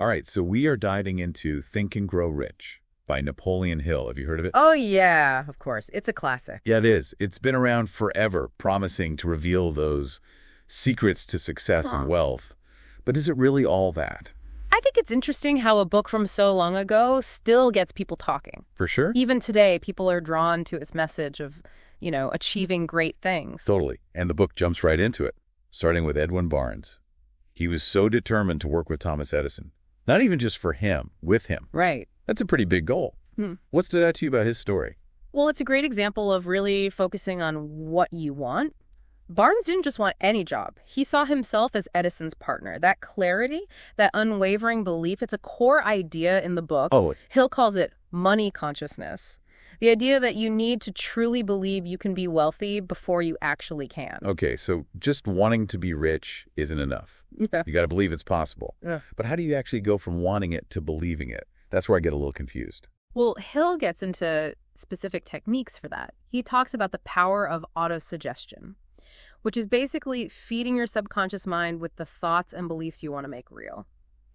All right, so we are diving into Think and Grow Rich by Napoleon Hill. Have you heard of it? Oh, yeah, of course. It's a classic. Yeah, it is. It's been around forever, promising to reveal those secrets to success and wealth. But is it really all that? I think it's interesting how a book from so long ago still gets people talking. For sure? Even today, people are drawn to its message of, achieving great things. Totally. And the book jumps right into it, starting with Edwin Barnes. He was so determined to work with Thomas Edison. Not even just for him, with him. Right. That's a pretty big goal. What stood out to you about his story? Well, it's a great example of really focusing on what you want. Barnes didn't just want any job. He saw himself as Edison's partner. That clarity, that unwavering belief, it's a core idea in the book. Oh, Hill calls it money consciousness. The idea that you need to truly believe you can be wealthy before you actually can. okay, so just wanting to be rich isn't enough. Yeah. You got to believe it's possible. Yeah. But how do you actually go from wanting it to believing it? That's where I get a little confused. Well, Hill gets into specific techniques for that. He talks about the power of autosuggestion, which is basically feeding your subconscious mind with the thoughts and beliefs you want to make real.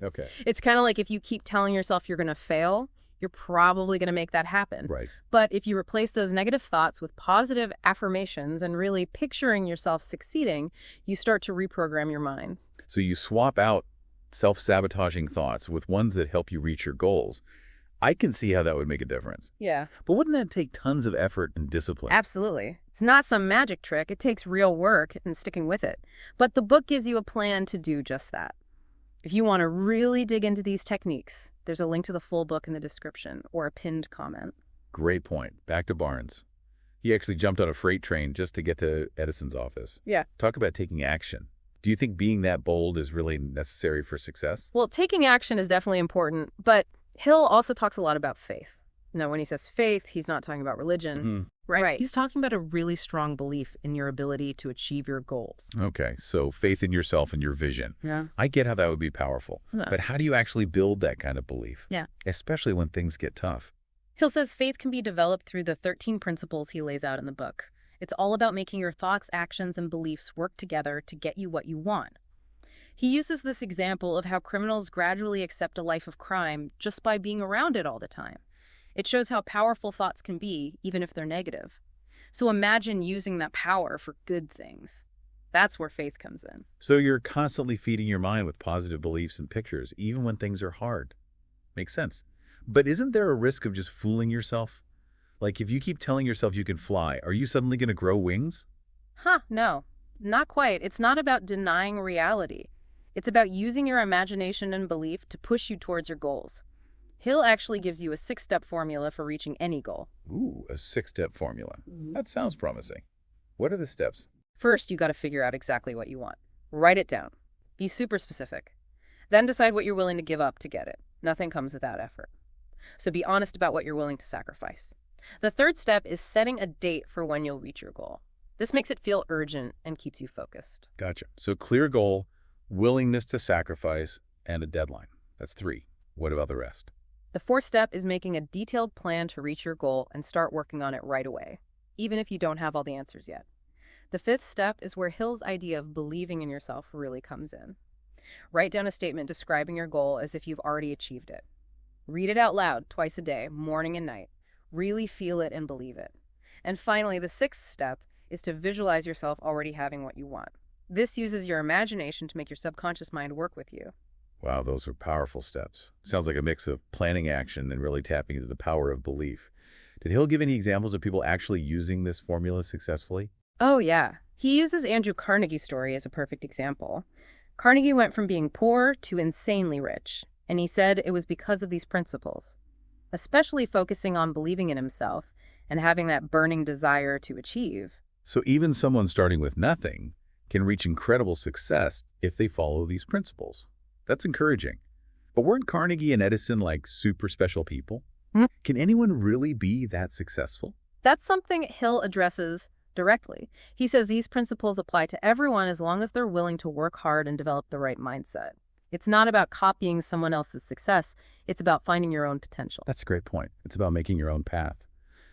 Okay. It's kind of like if you keep telling yourself you're going to fail, you're probably going to make that happen. Right. But if you replace those negative thoughts with positive affirmations and really picturing yourself succeeding, you start to reprogram your mind. So you swap out self-sabotaging thoughts with ones that help you reach your goals. I can see how that would make a difference. Yeah. But wouldn't that take tons of effort and discipline? Absolutely. It's not some magic trick. It takes real work and sticking with it. But the book gives you a plan to do just that. If you want to really dig into these techniques, there's a link to the full book in the description or a pinned comment. Great point. Back to Barnes. He actually jumped on a freight train just to get to Edison's office. Yeah. Talk about taking action. Do you think being that bold is really necessary for success? Well, taking action is definitely important, but Hill also talks a lot about faith. Now, when he says faith, he's not talking about religion. Right. He's talking about a really strong belief in your ability to achieve your goals. Okay, so faith in yourself and your vision. Yeah. I get how that would be powerful. Yeah. But how do you actually build that kind of belief? Yeah. Especially when things get tough. Hill says faith can be developed through the 13 principles he lays out in the book. It's all about making your thoughts, actions, and beliefs work together to get you what you want. He uses this example of how criminals gradually accept a life of crime just by being around it all the time. It shows how powerful thoughts can be, even if they're negative. So imagine using that power for good things. That's where faith comes in. So you're constantly feeding your mind with positive beliefs and pictures, even when things are hard. Makes sense. But isn't there a risk of just fooling yourself? Like if you keep telling yourself you can fly, are you suddenly going to grow wings? No, not quite. It's not about denying reality. It's about using your imagination and belief to push you towards your goals. Hill actually gives you a 6-step formula for reaching any goal. Ooh, a 6-step formula. That sounds promising. What are the steps? First, you got to figure out exactly what you want. Write it down. Be super specific. Then decide what you're willing to give up to get it. Nothing comes without effort. So be honest about what you're willing to sacrifice. The third step is setting a date for when you'll reach your goal. This makes it feel urgent and keeps you focused. Gotcha. So clear goal, willingness to sacrifice, and a deadline. That's 3. What about the rest? The fourth step is making a detailed plan to reach your goal and start working on it right away, even if you don't have all the answers yet. The fifth step is where Hill's idea of believing in yourself really comes in. Write down a statement describing your goal as if you've already achieved it. Read it out loud twice a day, morning and night. Really feel it and believe it. And finally, the sixth step is to visualize yourself already having what you want. This uses your imagination to make your subconscious mind work with you. Wow, those are powerful steps. Sounds like a mix of planning action and really tapping into the power of belief. Did Hill give any examples of people actually using this formula successfully? Oh, yeah. He uses Andrew Carnegie's story as a perfect example. Carnegie went from being poor to insanely rich, and he said it was because of these principles, especially focusing on believing in himself and having that burning desire to achieve. So even someone starting with nothing can reach incredible success if they follow these principles. That's encouraging. But weren't Carnegie and Edison like super special people? Can anyone really be that successful? That's something Hill addresses directly. He says these principles apply to everyone as long as they're willing to work hard and develop the right mindset. It's not about copying someone else's success. It's about finding your own potential. That's a great point. It's about making your own path.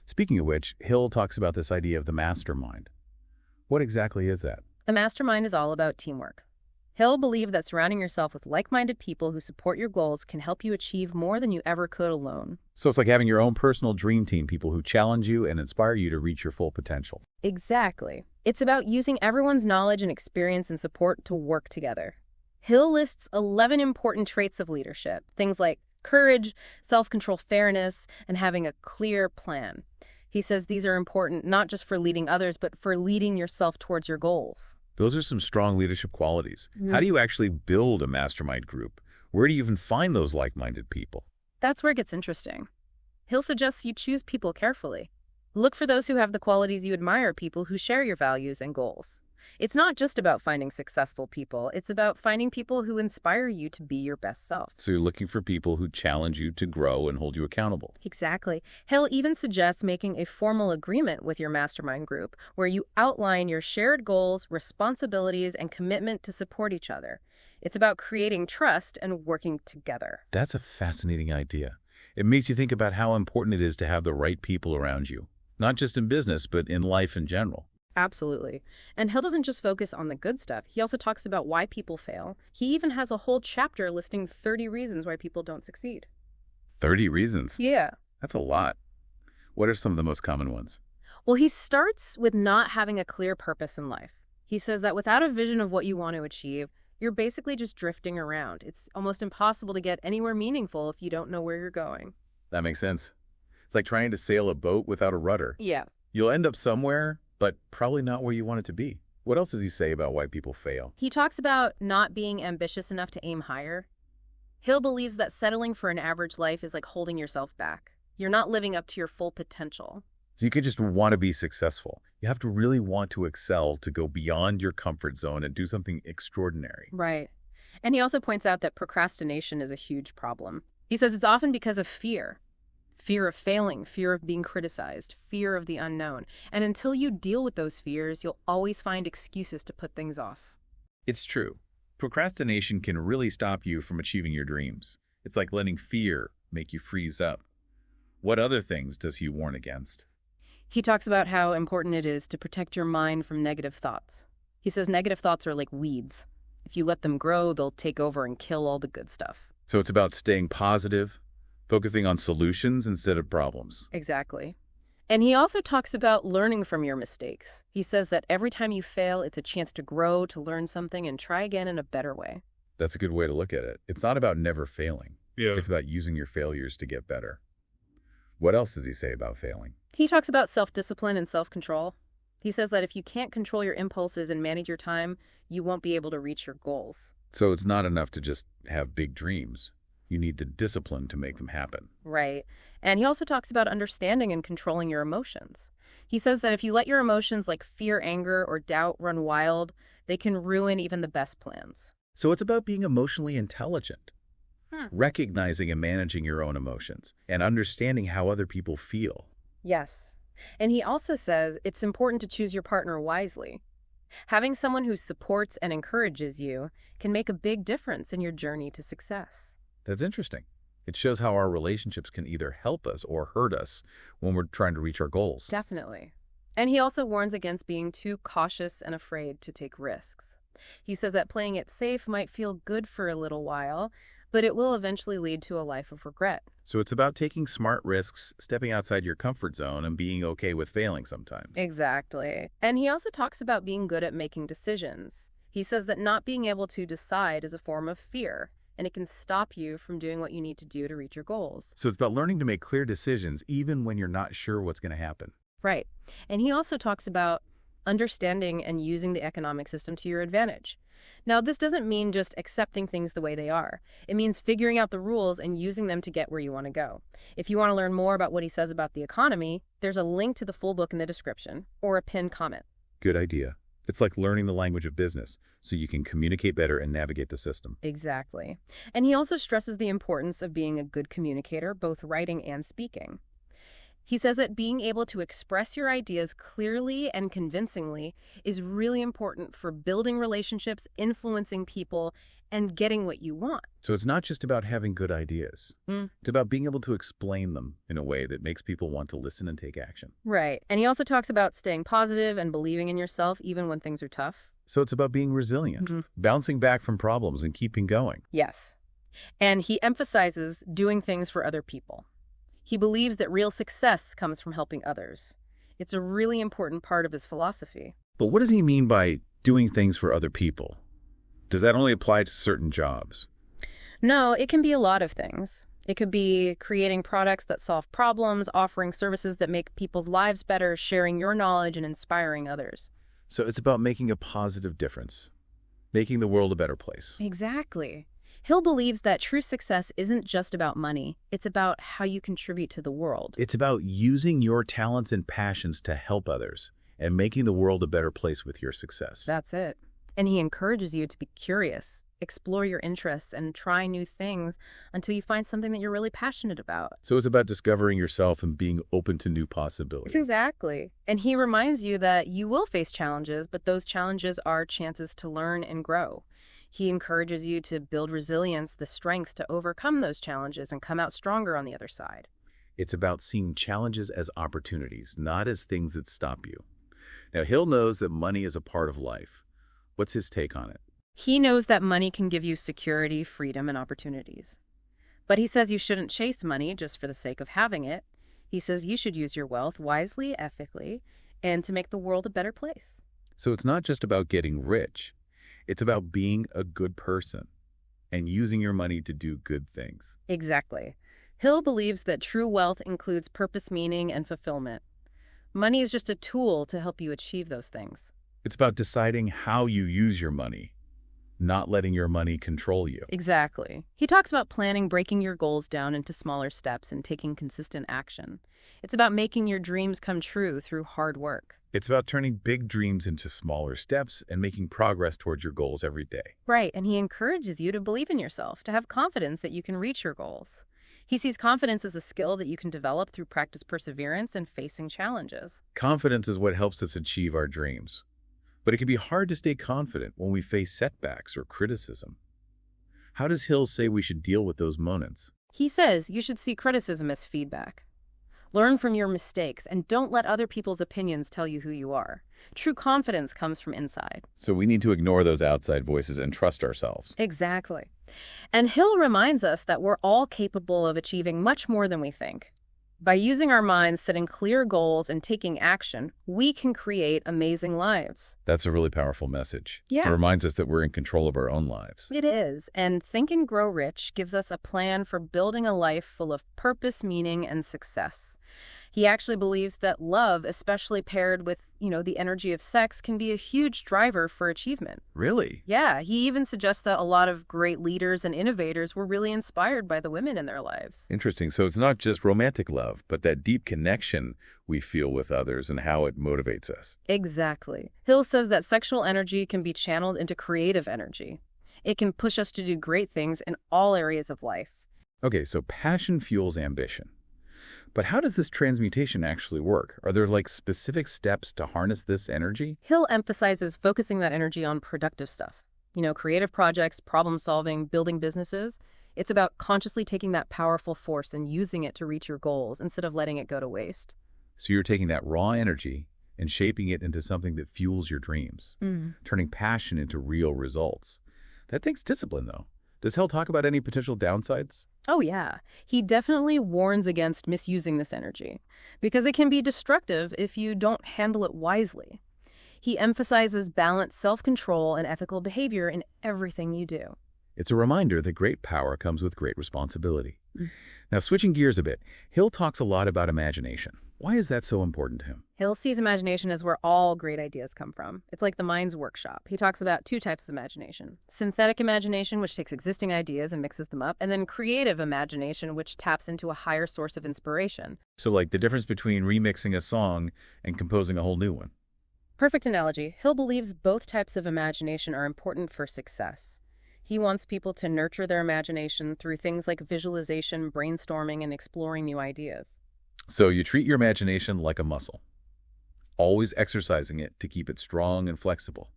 Speaking of which, Hill talks about this idea of the mastermind. What exactly is that? The mastermind is all about teamwork. Hill believed that surrounding yourself with like-minded people who support your goals can help you achieve more than you ever could alone. So it's like having your own personal dream team, people who challenge you and inspire you to reach your full potential. Exactly. It's about using everyone's knowledge and experience and support to work together. Hill lists 11 important traits of leadership, things like courage, self-control, fairness, and having a clear plan. He says these are important not just for leading others, but for leading yourself towards your goals. Those are some strong leadership qualities. How do you actually build a mastermind group? Where do you even find those like-minded people? That's where it gets interesting. Hill suggests you choose people carefully. Look for those who have the qualities you admire, people who share your values and goals. It's not just about finding successful people. It's about finding people who inspire you to be your best self. So you're looking for people who challenge you to grow and hold you accountable. Exactly. Hill even suggests making a formal agreement with your mastermind group where you outline your shared goals, responsibilities, and commitment to support each other. It's about creating trust and working together. That's a fascinating idea. It makes you think about how important it is to have the right people around you, not just in business, but in life in general. Absolutely. And Hill doesn't just focus on the good stuff. He also talks about why people fail. He even has a whole chapter listing 30 reasons why people don't succeed. 30 reasons? Yeah. That's a lot. What are some of the most common ones? Well, he starts with not having a clear purpose in life. He says that without a vision of what you want to achieve, you're basically just drifting around. It's almost impossible to get anywhere meaningful if you don't know where you're going. That makes sense. It's like trying to sail a boat without a rudder. Yeah. You'll end up somewhere, but probably not where you want it to be. What else does he say about why people fail? He talks about not being ambitious enough to aim higher. Hill believes that settling for an average life is like holding yourself back. You're not living up to your full potential. So you could just want to be successful. You have to really want to excel, to go beyond your comfort zone and do something extraordinary. Right. And he also points out that procrastination is a huge problem. He says it's often because of fear. Fear of failing, fear of being criticized, fear of the unknown. And until you deal with those fears, you'll always find excuses to put things off. It's true. Procrastination can really stop you from achieving your dreams. It's like letting fear make you freeze up. What other things does he warn against? He talks about how important it is to protect your mind from negative thoughts. He says negative thoughts are like weeds. If you let them grow, they'll take over and kill all the good stuff. So it's about staying positive, focusing on solutions instead of problems. Exactly. And he also talks about learning from your mistakes. He says that every time you fail, it's a chance to grow, to learn something, and try again in a better way. That's a good way to look at it. It's not about never failing. Yeah. It's about using your failures to get better. What else does he say about failing? He talks about self-discipline and self-control. He says that if you can't control your impulses and manage your time, you won't be able to reach your goals. So it's not enough to just have big dreams. You need the discipline to make them happen. Right. And he also talks about understanding and controlling your emotions. He says that if you let your emotions like fear, anger, or doubt run wild, they can ruin even the best plans. So it's about being emotionally intelligent, recognizing and managing your own emotions, and understanding how other people feel. Yes. And he also says it's important to choose your partner wisely. Having someone who supports and encourages you can make a big difference in your journey to success. That's interesting. It shows how our relationships can either help us or hurt us when we're trying to reach our goals. Definitely. And he also warns against being too cautious and afraid to take risks. He says that playing it safe might feel good for a little while, but it will eventually lead to a life of regret. So it's about taking smart risks, stepping outside your comfort zone, and being okay with failing sometimes. Exactly. And he also talks about being good at making decisions. He says that not being able to decide is a form of fear, and it can stop you from doing what you need to do to reach your goals. So it's about learning to make clear decisions even when you're not sure what's going to happen. Right. And he also talks about understanding and using the economic system to your advantage. Now, this doesn't mean just accepting things the way they are. It means figuring out the rules and using them to get where you want to go. If you want to learn more about what he says about the economy, there's a link to the full book in the description or a pinned comment. Good idea. It's like learning the language of business so you can communicate better and navigate the system. Exactly. And he also stresses the importance of being a good communicator, both writing and speaking. He says that being able to express your ideas clearly and convincingly is really important for building relationships, influencing people, and getting what you want. So it's not just about having good ideas. It's about being able to explain them in a way that makes people want to listen and take action. Right. And he also talks about staying positive and believing in yourself even when things are tough. So it's about being resilient, bouncing back from problems and keeping going. Yes. And he emphasizes doing things for other people. He believes that real success comes from helping others. It's a really important part of his philosophy. But what does he mean by doing things for other people? Does that only apply to certain jobs? No, it can be a lot of things. It could be creating products that solve problems, offering services that make people's lives better, sharing your knowledge, and inspiring others. So it's about making a positive difference, making the world a better place. Exactly. Hill believes that true success isn't just about money. It's about how you contribute to the world. It's about using your talents and passions to help others and making the world a better place with your success. That's it. And he encourages you to be curious, explore your interests, and try new things until you find something that you're really passionate about. So it's about discovering yourself and being open to new possibilities. Exactly. And he reminds you that you will face challenges, but those challenges are chances to learn and grow. He encourages you to build resilience, the strength to overcome those challenges and come out stronger on the other side. It's about seeing challenges as opportunities, not as things that stop you. Now, Hill knows that money is a part of life. What's his take on it? He knows that money can give you security, freedom, and opportunities. But he says you shouldn't chase money just for the sake of having it. He says you should use your wealth wisely, ethically, and to make the world a better place. So it's not just about getting rich. It's about being a good person and using your money to do good things. Exactly. Hill believes that true wealth includes purpose, meaning, and fulfillment. Money is just a tool to help you achieve those things. It's about deciding how you use your money, not letting your money control you. Exactly. He talks about planning, breaking your goals down into smaller steps, and taking consistent action. It's about making your dreams come true through hard work. It's about turning big dreams into smaller steps and making progress towards your goals every day. Right, and he encourages you to believe in yourself, to have confidence that you can reach your goals. He sees confidence as a skill that you can develop through practice, perseverance, and facing challenges. Confidence is what helps us achieve our dreams. But it can be hard to stay confident when we face setbacks or criticism. How does Hill say we should deal with those moments? He says you should see criticism as feedback. Learn from your mistakes and don't let other people's opinions tell you who you are. True confidence comes from inside. So we need to ignore those outside voices and trust ourselves. Exactly. And Hill reminds us that we're all capable of achieving much more than we think. By using our minds, setting clear goals, and taking action, we can create amazing lives. That's a really powerful message. Yeah. It reminds us that we're in control of our own lives. It is. And Think and Grow Rich gives us a plan for building a life full of purpose, meaning, and success. He actually believes that love, especially paired with, the energy of sex, can be a huge driver for achievement. Really? Yeah, he even suggests that a lot of great leaders and innovators were really inspired by the women in their lives. Interesting. So it's not just romantic love, but that deep connection we feel with others and how it motivates us. Exactly. Hill says that sexual energy can be channeled into creative energy. It can push us to do great things in all areas of life. Okay, so passion fuels ambition. But how does this transmutation actually work? Are there specific steps to harness this energy? Hill emphasizes focusing that energy on productive stuff. Creative projects, problem solving, building businesses. It's about consciously taking that powerful force and using it to reach your goals instead of letting it go to waste. So you're taking that raw energy and shaping it into something that fuels your dreams, turning passion into real results. That takes discipline, though. Does Hill talk about any potential downsides? Oh, yeah. He definitely warns against misusing this energy because it can be destructive if you don't handle it wisely. He emphasizes balanced self-control and ethical behavior in everything you do. It's a reminder that great power comes with great responsibility. Now, switching gears a bit, Hill talks a lot about imagination. Why is that so important to him? Hill sees imagination as where all great ideas come from. It's like the mind's workshop. He talks about two types of imagination. Synthetic imagination, which takes existing ideas and mixes them up, and then creative imagination, which taps into a higher source of inspiration. So the difference between remixing a song and composing a whole new one. Perfect analogy. Hill believes both types of imagination are important for success. He wants people to nurture their imagination through things like visualization, brainstorming, and exploring new ideas. So you treat your imagination like a muscle, always exercising it to keep it strong and flexible.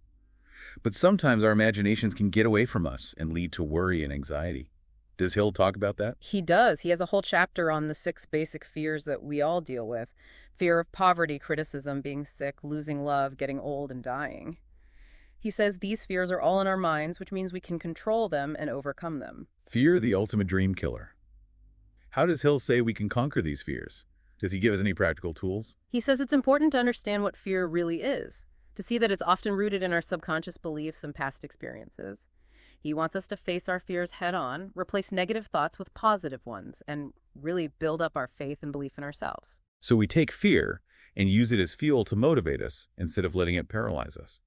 But sometimes our imaginations can get away from us and lead to worry and anxiety. Does Hill talk about that? He does. He has a whole chapter on the 6 basic fears that we all deal with. Fear of poverty, criticism, being sick, losing love, getting old, and dying. He says these fears are all in our minds, which means we can control them and overcome them. Fear, the ultimate dream killer. How does Hill say we can conquer these fears? Does he give us any practical tools? He says it's important to understand what fear really is, to see that it's often rooted in our subconscious beliefs and past experiences. He wants us to face our fears head on, replace negative thoughts with positive ones, and really build up our faith and belief in ourselves. So we take fear and use it as fuel to motivate us instead of letting it paralyze us.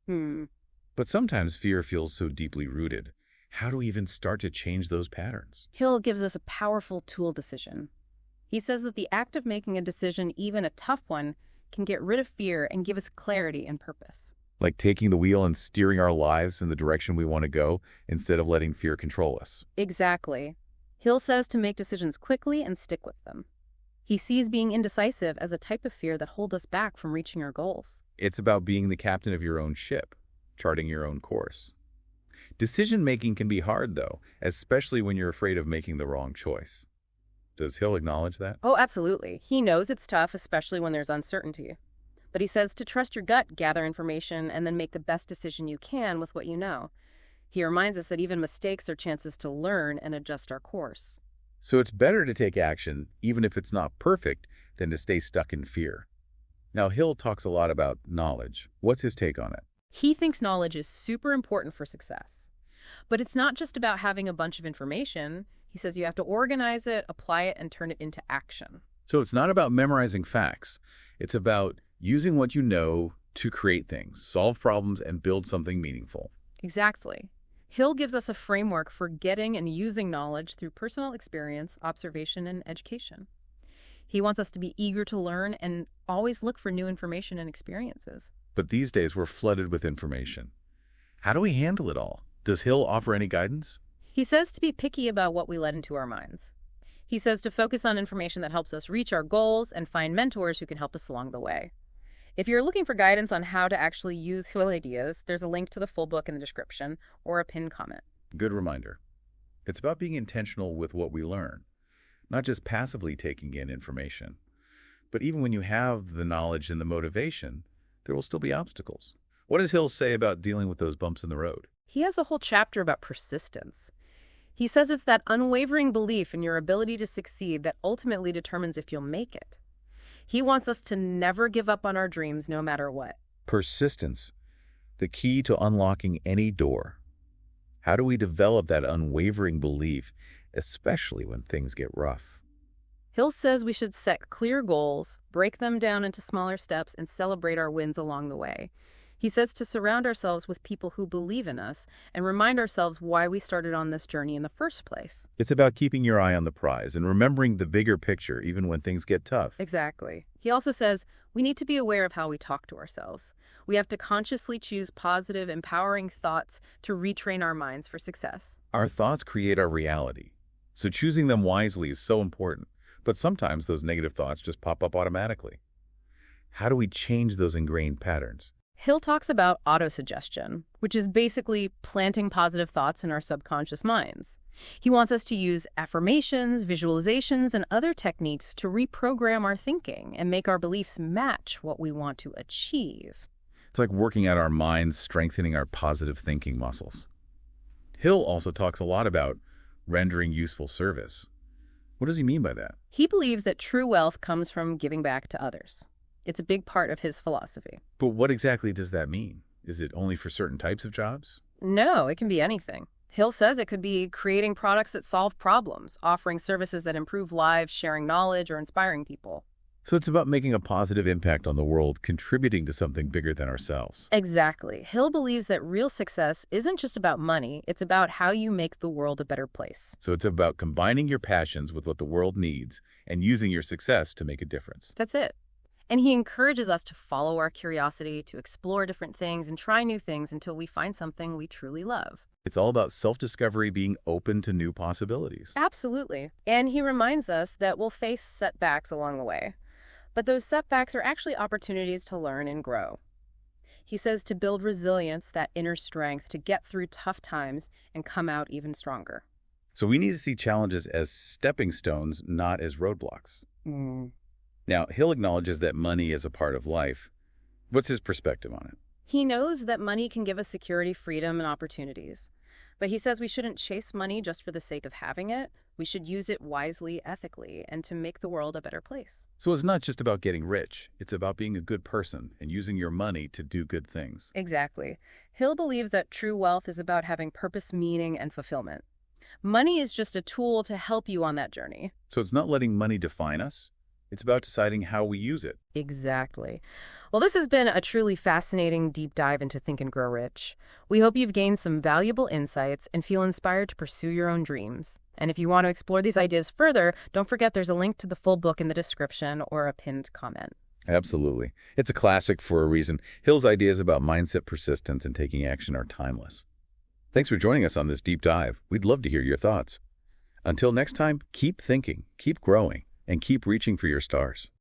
But sometimes fear feels so deeply rooted. How do we even start to change those patterns? Hill gives us a powerful tool: decision. He says that the act of making a decision, even a tough one, can get rid of fear and give us clarity and purpose. Like taking the wheel and steering our lives in the direction we want to go instead of letting fear control us. Exactly. Hill says to make decisions quickly and stick with them. He sees being indecisive as a type of fear that holds us back from reaching our goals. It's about being the captain of your own ship, charting your own course. Decision-making can be hard, though, especially when you're afraid of making the wrong choice. Does Hill acknowledge that? Oh, absolutely. He knows it's tough, especially when there's uncertainty. But he says to trust your gut, gather information, and then make the best decision you can with what you know. He reminds us that even mistakes are chances to learn and adjust our course. So it's better to take action, even if it's not perfect, than to stay stuck in fear. Now, Hill talks a lot about knowledge. What's his take on it? He thinks knowledge is super important for success. But it's not just about having a bunch of information. He says you have to organize it, apply it, and turn it into action. So it's not about memorizing facts. It's about using what you know to create things, solve problems, and build something meaningful. Exactly. Hill gives us a framework for getting and using knowledge through personal experience, observation, and education. He wants us to be eager to learn and always look for new information and experiences. But these days we're flooded with information. How do we handle it all? Does Hill offer any guidance? He says to be picky about what we let into our minds. He says to focus on information that helps us reach our goals and find mentors who can help us along the way. If you're looking for guidance on how to actually use Hill ideas, there's a link to the full book in the description or a pinned comment. Good reminder. It's about being intentional with what we learn, not just passively taking in information. But even when you have the knowledge and the motivation, there will still be obstacles. What does Hill say about dealing with those bumps in the road? He has a whole chapter about persistence. He says it's that unwavering belief in your ability to succeed that ultimately determines if you'll make it. He wants us to never give up on our dreams no matter what. Persistence, the key to unlocking any door. How do we develop that unwavering belief, especially when things get rough? Hill says we should set clear goals, break them down into smaller steps, and celebrate our wins along the way. He says to surround ourselves with people who believe in us and remind ourselves why we started on this journey in the first place. It's about keeping your eye on the prize and remembering the bigger picture even when things get tough. Exactly. He also says we need to be aware of how we talk to ourselves. We have to consciously choose positive, empowering thoughts to retrain our minds for success. Our thoughts create our reality, so choosing them wisely is so important. But sometimes those negative thoughts just pop up automatically. How do we change those ingrained patterns? Hill talks about autosuggestion, which is basically planting positive thoughts in our subconscious minds. He wants us to use affirmations, visualizations, and other techniques to reprogram our thinking and make our beliefs match what we want to achieve. It's like working out our minds, strengthening our positive thinking muscles. Hill also talks a lot about rendering useful service. What does he mean by that? He believes that true wealth comes from giving back to others. It's a big part of his philosophy. But what exactly does that mean? Is it only for certain types of jobs? No, it can be anything. Hill says it could be creating products that solve problems, offering services that improve lives, sharing knowledge, or inspiring people. So it's about making a positive impact on the world, contributing to something bigger than ourselves. Exactly. Hill believes that real success isn't just about money, it's about how you make the world a better place. So it's about combining your passions with what the world needs and using your success to make a difference. That's it. And he encourages us to follow our curiosity, to explore different things and try new things until we find something we truly love. It's all about self-discovery, being open to new possibilities. Absolutely. And he reminds us that we'll face setbacks along the way. But those setbacks are actually opportunities to learn and grow. He says to build resilience, that inner strength, to get through tough times and come out even stronger. So we need to see challenges as stepping stones, not as roadblocks. Now, Hill acknowledges that money is a part of life. What's his perspective on it? He knows that money can give us security, freedom, and opportunities. But he says we shouldn't chase money just for the sake of having it. We should use it wisely, ethically, and to make the world a better place. So it's not just about getting rich. It's about being a good person and using your money to do good things. Exactly. Hill believes that true wealth is about having purpose, meaning, and fulfillment. Money is just a tool to help you on that journey. So it's not letting money define us. It's about deciding how we use it. Exactly. Well, this has been a truly fascinating deep dive into Think and Grow Rich. We hope you've gained some valuable insights and feel inspired to pursue your own dreams. And if you want to explore these ideas further, don't forget there's a link to the full book in the description or a pinned comment. Absolutely. It's a classic for a reason. Hill's ideas about mindset, persistence, and taking action are timeless. Thanks for joining us on this deep dive. We'd love to hear your thoughts. Until next time, keep thinking, keep growing, and keep reaching for your stars.